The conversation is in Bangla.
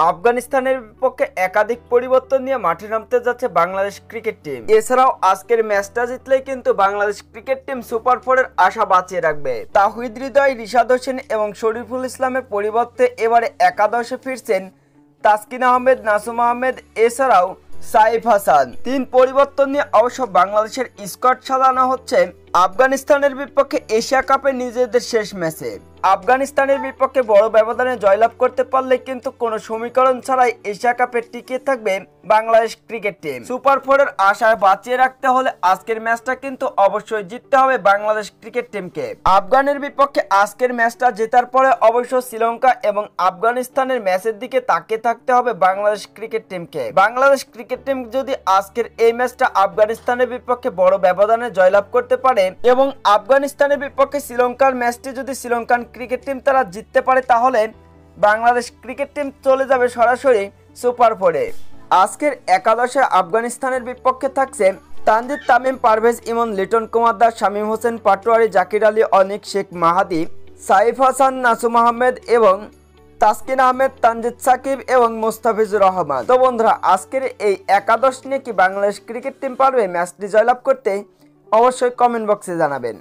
আফগানিস্তানের বিপক্ষে একাধিক পরিবর্তন নিয়ে মাঠে নামতে যাচ্ছে বাংলাদেশ ক্রিকেট টিম। এছাড়াও আজকের ম্যাচটা জিতলেই কিন্তু বাংলাদেশ ক্রিকেট টিম সুপার ফোরের আশা বাঁচিয়ে রাখবে। তাহিদ হৃদয়, রিশাদ হোসেন এবং শরীফুল ইসলামের পরিবর্তে এবারে একাদশে ফিরছেন তাসকিন আহমেদ, নাসুম আহমেদ, এছাড়াও সাইফ হাসান। তিন পরিবর্তন নিয়ে অবশ্য বাংলাদেশের স্কোয়াড সাজানো হচ্ছে আফগানিস্তানের বিপক্ষে এশিয়া কাপে নিজেদের শেষ ম্যাচে। আফগানিস্তানের বিপক্ষে বড় ব্যবধানে জয়লাভ করতে পারলে কিন্তু কোনো সমীকরণ ছাড়াই এশিয়া কাপে টিকে থাকবে বাংলাদেশ ক্রিকেট টিম। সুপার ফোরের আশা বাঁচিয়ে রাখতে হলে আজকের ম্যাচটা কিন্তু অবশ্যই জিততে হবে বাংলাদেশ ক্রিকেট টিমকে। আফগানের বিপক্ষে আজকের ম্যাচটা জেতার পরে অবশ্য শ্রীলঙ্কা এবং আফগানিস্তানের ম্যাচের দিকে তাকিয়ে থাকতে হবে বাংলাদেশ ক্রিকেট টিমকে। বাংলাদেশ ক্রিকেট টিম যদি আজকের এই ম্যাচটা আফগানিস্তানের বিপক্ষে বড় ব্যবধানে জয়লাভ করতে পারে এবং আফগানিস্তানের বিপক্ষে শ্রীলঙ্কার ম্যাচটি যদি শ্রীলঙ্কান ক্রিকেট টিম তারা জিততে পারে, তাহলে বাংলাদেশ ক্রিকেট টিম চলে যাবে সরাসরি সুপার ফোরে। আজকের একাদশে আফগানিস্তানের বিপক্ষে থাকছে তানজিদ তামিম, পারভেজ ইমন, লিটন কুমার দাস, শামীম হোসেন পাটোয়ারি, জাকির আলী অনিক, শেখ মাহাদি, সাইফ হাসান, নাসুম আহমেদ এবং তাসকিন আহমেদ, তানজিদ সাকিব এবং মোস্তাফিজুর রহমান। তো বন্ধুরা, আজকের এই একাদশ নিয়ে কি বাংলাদেশ ক্রিকেট টিম পারবে ম্যাচটি জয়লাভ করতে? অবশ্যই কমেন্ট বক্সে জানাবেন।